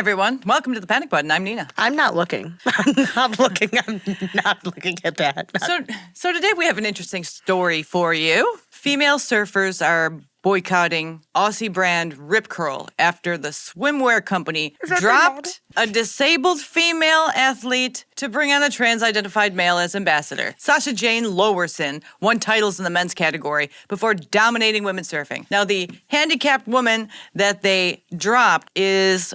everyone. Welcome to the Panic Button. I'm Nina. I'm not looking. I'm not looking. I'm not looking at that. So today we have an interesting story for you. Female surfers are boycotting Aussie brand Rip Curl after the swimwear company dropped a disabled female athlete to bring on a trans-identified male as ambassador. Sasha Jane Lowerson won titles in the men's category before dominating women's surfing. Now, the handicapped woman that they dropped is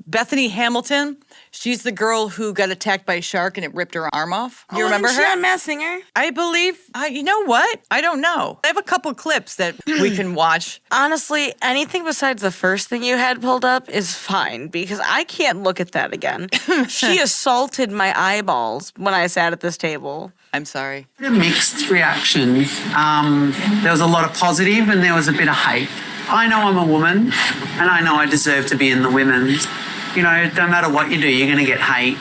Bethany Hamilton. She's the girl who got attacked by a shark and it ripped her arm off. You remember her? Isn't she on Masked Singer? I believe. You know what? I don't know. I have a couple clips that we can watch. Honestly, anything besides the first thing you had pulled up is fine because I can't look at that again. She assaulted my eyeballs when I sat at this table. I'm sorry. A mixed reaction. There was a lot of positive and there was a bit of hate. I know I'm a woman and I know I deserve to be in the women's. You know, no matter what you do, you're going to get hate.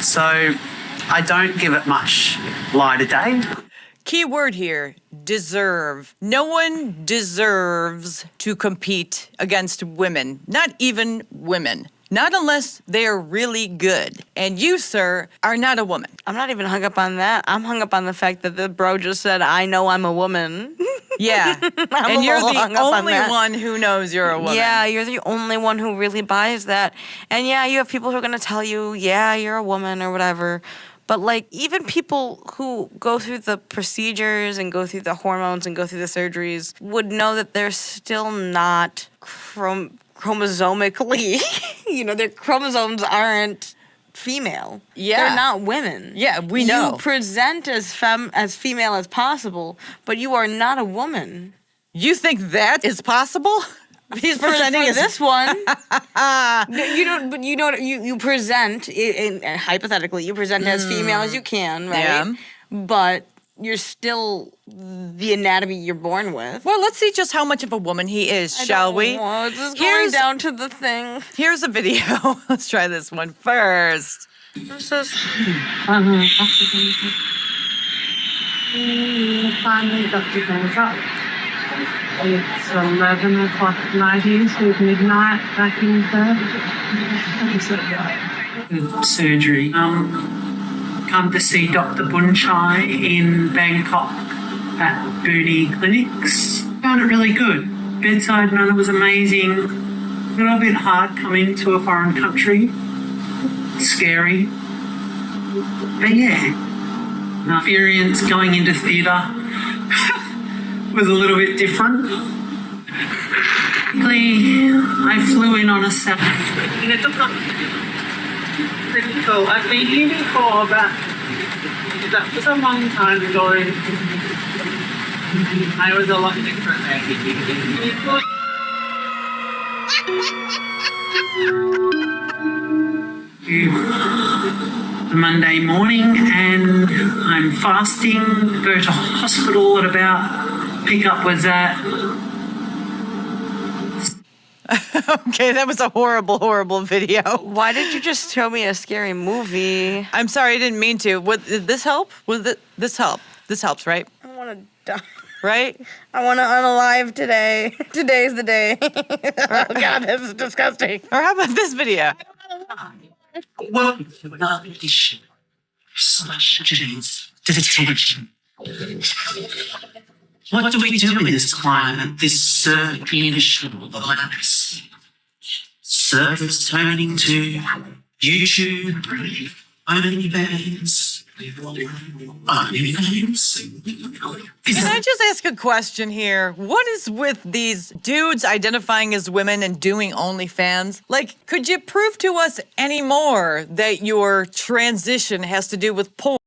So I don't give it much light of day. Key word here, deserve. No one deserves to compete against women, not even women. Not unless they are really good. And you, sir, are not a woman. I'm not even hung up on that. I'm hung up on the fact that the bro just said, I know I'm a woman. Yeah. And you're the only one who knows you're a woman. Yeah, you're the only one who really buys that. And yeah, you have people who are going to tell you, yeah, you're a woman or whatever. But, like, even people who go through the procedures and go through the hormones and go through the surgeries would know that they're still not chromosomically, their chromosomes aren't female. Yeah. They're not women. Yeah, we know. You present as female as possible, but you are not a woman. You think that is possible? He's presenting for this one. You present, hypothetically, you present as female as you can, right? Yeah. But you're still the anatomy you're born with. Well, let's see just how much of a woman he is, shall we? It's just going down to the thing. Here's a video. Let's try this one first. This is... Finally got the things up. It's 11 o'clock at night into midnight back in Perth. Surgery. Come to see Dr. Bunchai in Bangkok at Boonie Clinics. Found it really good. Bedside manner was amazing. A little bit hard coming to a foreign country. Scary. But yeah, experience going into theatre was a little bit different. I flew in on a Saturday. Pretty cool. I've been here before, but that was a long time ago. I was a lot different Monday morning and I'm fasting, go to hospital at about, pickup was at... Okay, that was a horrible, horrible video. Why did you just show me a scary movie? I'm sorry, I didn't mean to. Did this help? This help? This helps, right? I want to die. Right? I want to unalive today. Today's the day. Oh, God, this is disgusting. Or how about this video? Welcome to another edition of Sasha Jane's Detention. What do we do in this climate, this surf-munitional virus? Surfers turning to YouTube, OnlyFans, Can I just ask a question here? What is with these dudes identifying as women and doing OnlyFans? Like, could you prove to us anymore that your transition has to do with porn?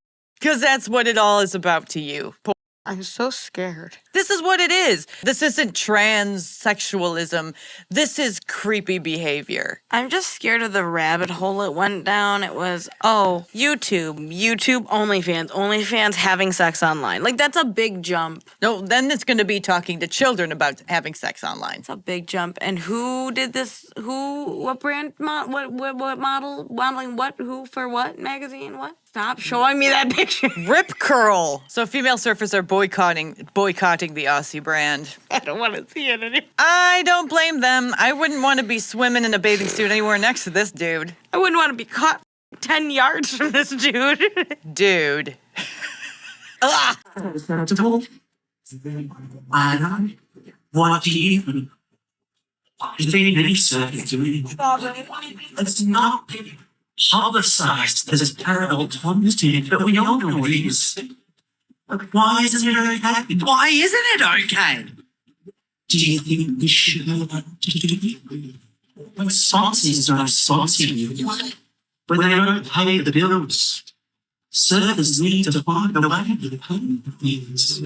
Because that's what it all is about to you. Porn. I'm so scared. This is what it is. This isn't transsexualism. This is creepy behavior. I'm just scared of the rabbit hole it went down. It was, YouTube, OnlyFans having sex online. Like, that's a big jump. No, then it's going to be talking to children about having sex online. It's a big jump. And who did this? What brand? What model? Modeling what? Who for what? Magazine? What? Stop showing me that picture. Rip curl. So female surfers are boycotting the Aussie brand. I don't want to see it anymore. I don't blame them. I wouldn't want to be swimming in a bathing suit anywhere next to this dude. I wouldn't want to be caught 10 yards from this dude. Dude. I don't want to even let's not publicize this terrible content, but we all know it is. But why isn't it okay? Why isn't it okay? Do you think we should when sponsors don't sponsor you, when they don't pay the bills? Servers need to find a way to pay the things.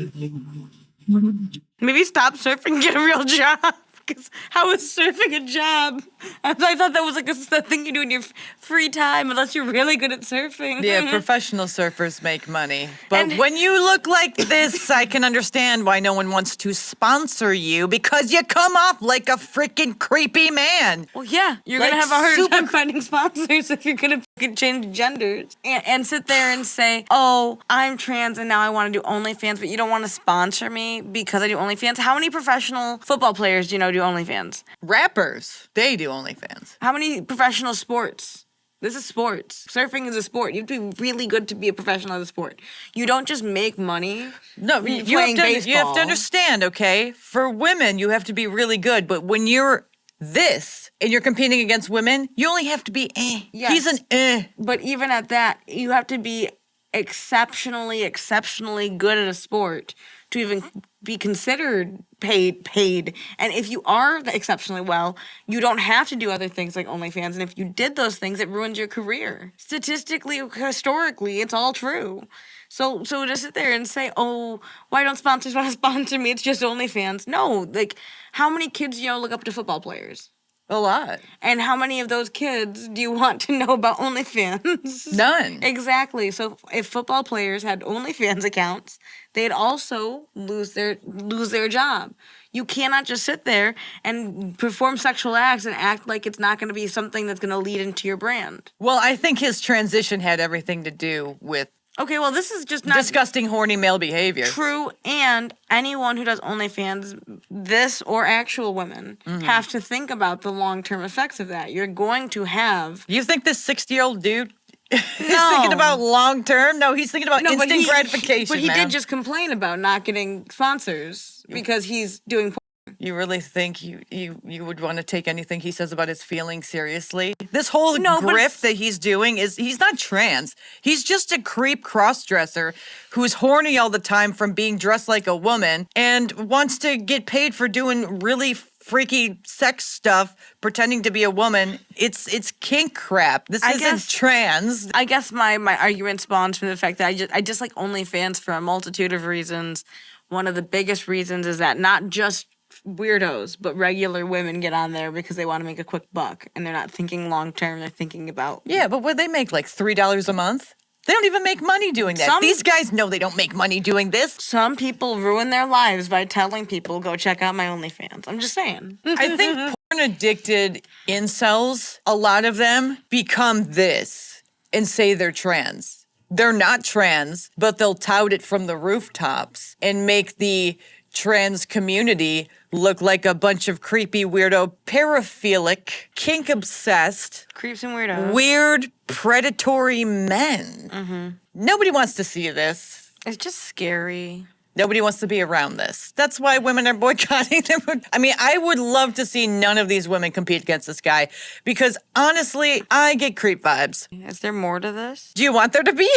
Maybe stop surfing and get a real job. Because how is surfing a job? I thought that was like a thing you do in your free time, unless you're really good at surfing. Yeah, professional surfers make money. But when you look like this, I can understand why no one wants to sponsor you, because you come off like a freaking creepy man. Well, yeah, you're Like going to have a hard time super- finding sponsors if you're going to change genders. And sit there and say, oh, I'm trans and now I want to do OnlyFans, but you don't want to sponsor me because I do OnlyFans. How many professional football players do you know do OnlyFans? Rappers, they do OnlyFans. How many professional sports? This is sports. Surfing is a sport. You have to be really good to be a professional at a sport. You don't just make money. No, you have to understand, okay? For women, you have to be really good, but when you're this and you're competing against women, you only have to be Yes. He's an But even at that, you have to be exceptionally good at a sport to even be considered paid. And if you are exceptionally well, you don't have to do other things like OnlyFans. And if you did those things, it ruins your career. Statistically, historically, it's all true. So to sit there and say, oh, why don't sponsors want to sponsor me? It's just OnlyFans. No, like, how many kids do you know look up to football players? a lot. And how many of those kids do you want to know about OnlyFans? None. Exactly. So if football players had OnlyFans accounts, they'd also lose their job. You cannot just sit there and perform sexual acts and act like it's not going to be something that's going to lead into your brand. Well, I think his transition had everything to do with Okay, well, this is just not disgusting, horny male behavior. true. And anyone who does OnlyFans, this or actual women, have to think about the long-term effects of that. You're going to have... You think this 60-year-old dude is thinking about long-term? No, he's thinking about instant gratification, But he man. did just complain about not getting sponsors because he's doing porn. You really think you would want to take anything he says about his feelings seriously? This whole No, but grift that he's doing he's not trans. He's just a creep cross-dresser who's horny all the time from being dressed like a woman and wants to get paid for doing really freaky sex stuff, pretending to be a woman. It's kink crap. This isn't trans. I guess my argument spawns from the fact that I just like OnlyFans for a multitude of reasons. One of the biggest reasons is that not just weirdos, but regular women get on there because they want to make a quick buck and they're not thinking long term. They're thinking about Yeah, but what they make like $3 a month? They don't even make money doing that. These guys know they don't make money doing this. some people ruin their lives by telling people go check out my OnlyFans. I'm just saying. I think porn addicted incels, a lot of them become this and say they're trans. They're not trans, but they'll tout it from the rooftops and make the trans community look like a bunch of creepy, weirdo, paraphilic, kink-obsessed, Creeps and weirdos. weird, predatory men. Nobody wants to see this. It's just scary. Nobody wants to be around this. That's why women are boycotting them. I mean, I would love to see none of these women compete against this guy because honestly, I get creep vibes. Is there more to this? Do you want there to be?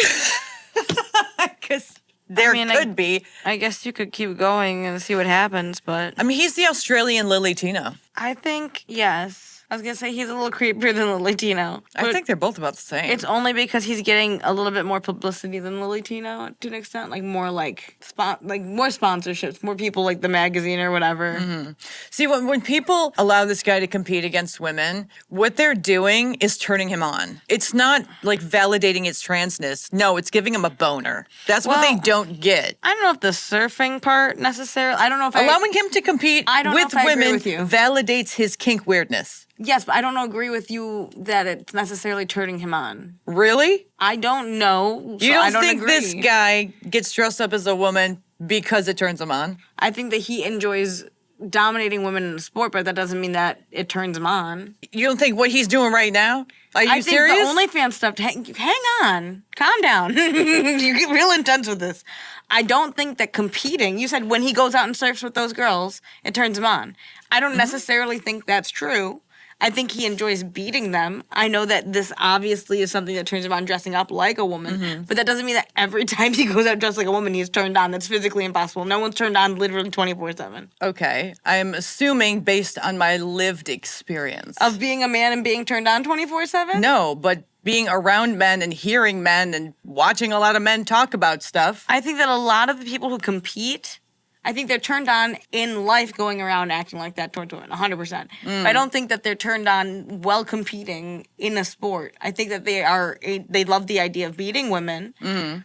Because there I could be. I guess you could keep going and see what happens, but I mean, he's the Australian Lily Tino. I think, yes. I was going to say he's a little creepier than Lily Tino. I think they're both about the same. It's only because he's getting a little bit more publicity than Lily Tino to an extent. Like more like more sponsorships, more people like the magazine or whatever. See, when people allow this guy to compete against women, what they're doing is turning him on. It's not like validating his transness. No, it's giving him a boner. That's what they Well, don't get. I don't know if the surfing part necessarily. I don't know if Allowing him to compete I don't know with if I agree women with you. validates his kink weirdness. Yes, but I don't agree with you that it's necessarily turning him on. Really? I don't know. You so I don't think agree. this guy gets dressed up as a woman because it turns him on? I think that he enjoys dominating women in the sport, but that doesn't mean that it turns him on. You don't think what he's doing right now? Are you I think serious? the OnlyFans stuff, hang on. Calm down. You get real intense with this. I don't think that competing, you said when he goes out and surfs with those girls, it turns him on. I don't necessarily think that's true. I think he enjoys beating them. I know that this obviously is something that turns him on, dressing up like a woman, but that doesn't mean that every time he goes out dressed like a woman, he's turned on. That's physically impossible. No one's turned on literally 24/7. Okay. I'm assuming based on my lived experience. Of being a man and being turned on 24/7? No, but being around men and hearing men and watching a lot of men talk about stuff. I think that a lot of the people who compete, I think they're turned on in life going around acting like that towards women, 100%. But I don't think that they're turned on while competing in a sport. I think that they love the idea of beating women,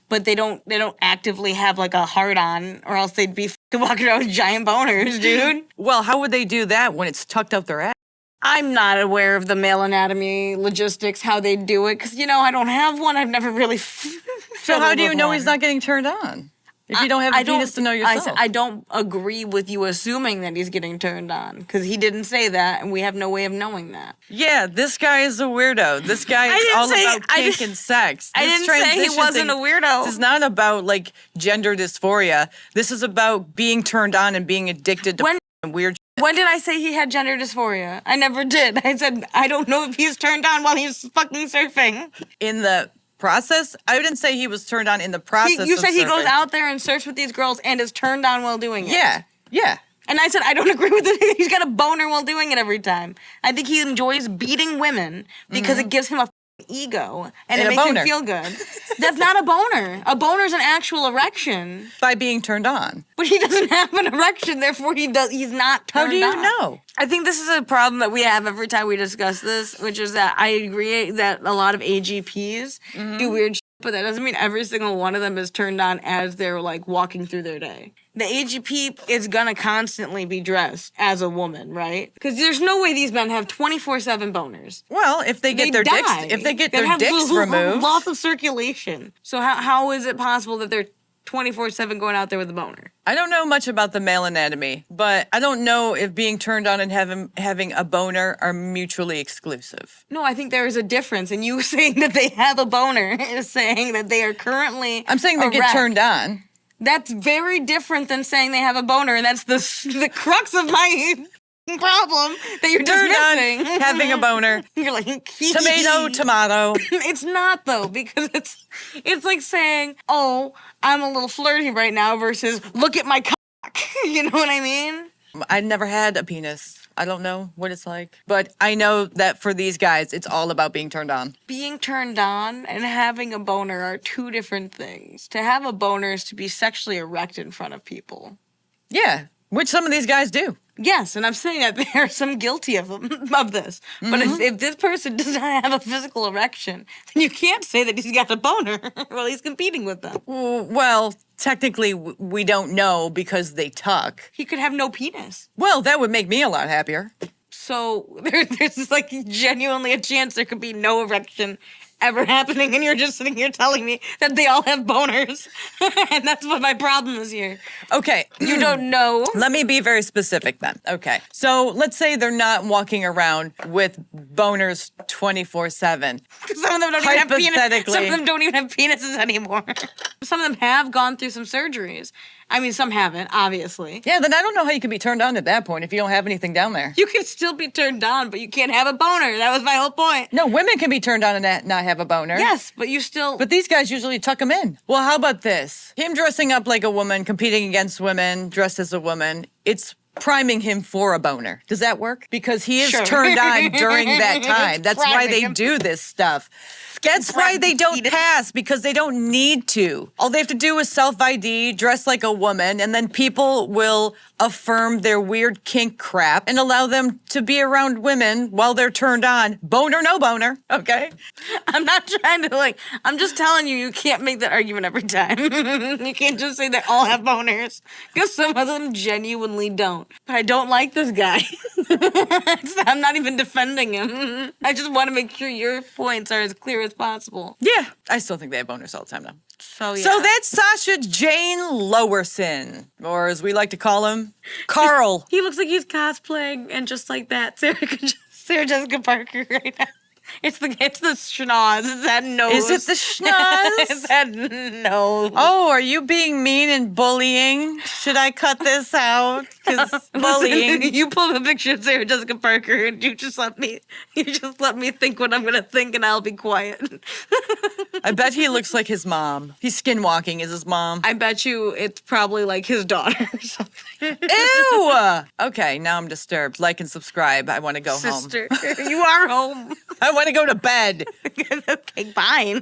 but they don't actively have like a hard on, or else they'd be walking around with giant boners, dude. Well, how would they do that when it's tucked up their ass? I'm not aware of the male anatomy logistics, how they do it, because I don't have one. I've never really. So how do you know he's not getting turned on? If you don't have a penis to know yourself. I don't agree with you assuming that he's getting turned on, because he didn't say that, and we have no way of knowing that. Yeah, this guy is a weirdo. This guy is all about kink and sex. I didn't say he wasn't a weirdo. This is not about like gender dysphoria. This is about being turned on and being addicted to weird shit. When did I say he had gender dysphoria? I never did. I said I don't know if he's turned on while he's fucking surfing. In the process? I didn't say he was turned on in the process. You said he surfing. goes out there and surfs with these girls and is turned on while doing it. Yeah. And I said, I don't agree with it. He's got a boner while doing it every time. I think he enjoys beating women because it gives him a ego and it makes him feel good. That's not a boner. A boner is an actual erection. By being turned on. But he doesn't have an erection, therefore he's not turned on. How do you know? I think this is a problem that we have every time we discuss this, which is that I agree that a lot of AGPs do weird shit, but that doesn't mean every single one of them is turned on as they're like walking through their day. The AGP is gonna constantly be dressed as a woman, right? Because there's no way these men have 24/7 boners. Well, if they get their dicks removed, lots of circulation. So how is it possible that they're 24/7 going out there with a boner? I don't know much about the male anatomy, but I don't know if being turned on and having a boner are mutually exclusive. No, I think there is a difference. And you saying that they have a boner is saying that they are currently I'm saying they get turned on. That's very different than saying they have a boner, and that's the crux of my problem that you're turned dismissing. on, having a boner. You're like, tomato. It's not, though, because it's like saying, oh, I'm a little flirty right now versus look at my cock. You know what I mean? I never had a penis. I don't know what it's like. But I know that for these guys, it's all about being turned on. Being turned on and having a boner are two different things. To have a boner is to be sexually erect in front of people. Yeah, which some of these guys do. Yes, and I'm saying that there are some guilty of this. But if this person does not have a physical erection, then you can't say that he's got a boner while he's competing with them. Well, technically, we don't know because they tuck. He could have no penis. Well, that would make me a lot happier. So there's like genuinely a chance there could be no erection ever happening, and you're just sitting here telling me that they all have boners. And that's what my problem is here. Okay. You don't know. Let me be very specific then. Okay. So let's say they're not walking around with boners 24/7. Some of them don't even have Hypothetically. Some of them don't even have penises anymore. Some of them have gone through some surgeries. I mean, some haven't, obviously. Yeah, then I don't know how you can be turned on at that point if you don't have anything down there. You can still be turned on, but you can't have a boner. That was my whole point. No, women can be turned on and not have a boner. Yes, but you still... But these guys usually tuck them in. Well, how about this? Him dressing up like a woman, competing against women, dressed as a woman, it's priming him for a boner. Does that work? Because he is turned on during that time. That's why they do this stuff. That's why they don't pass, because they don't need to. All they have to do is self-ID, dress like a woman, and then people will affirm their weird kink crap and allow them to be around women while they're turned on. Boner, no boner, okay? I'm not trying to, I'm just telling you, you can't make that argument every time. You can't just say they all have boners, because some of them genuinely don't. don't. But I don't like this guy. I'm not even defending him. I just want to make sure your points are as clear as possible. Yeah, I still think they have boners all the time, though. So, yeah. So that's Sasha Jane Lowerson, or as we like to call him, Carl. He looks like he's cosplaying, and just like that, Sarah Jessica Parker right now. It's the schnoz. It's that nose. Is it the schnoz? It's that nose. Oh, are you being mean and bullying? Should I cut this out? Because bullying. Listen, you pull up a picture of Sarah Jessica Parker, and you just let me think what I'm gonna think, and I'll be quiet. I bet he looks like his mom. He's skinwalking as his mom. I bet you it's probably like his daughter or something. Ew! Okay, now I'm disturbed. Like and subscribe. I want to go home. Sister, you are home. I want to go to bed. Okay, fine.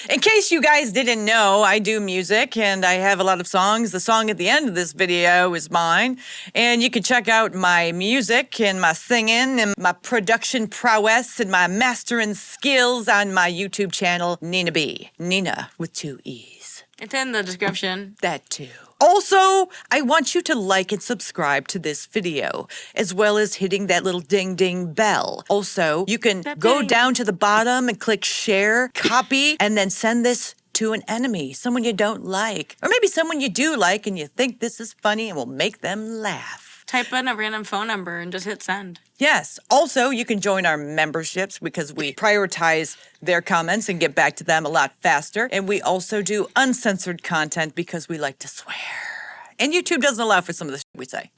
In case you guys didn't know, I do music and I have a lot of songs. The song at the end of this video is mine. And you can check out my music and my singing and my production prowess and my mastering skills on my YouTube channel, Nina B. Nina with 2 E's. It's in the description. That too. Also, I want you to like and subscribe to this video, as well as hitting that little ding ding bell. Also, you can go down to the bottom and click share, copy, and then send this to an enemy, someone you don't like, or maybe someone you do like and you think this is funny and will make them laugh. Type in a random phone number and just hit send. Yes. Also, you can join our memberships because we prioritize their comments and get back to them a lot faster. And we also do uncensored content because we like to swear. And YouTube doesn't allow for some of the shit we say.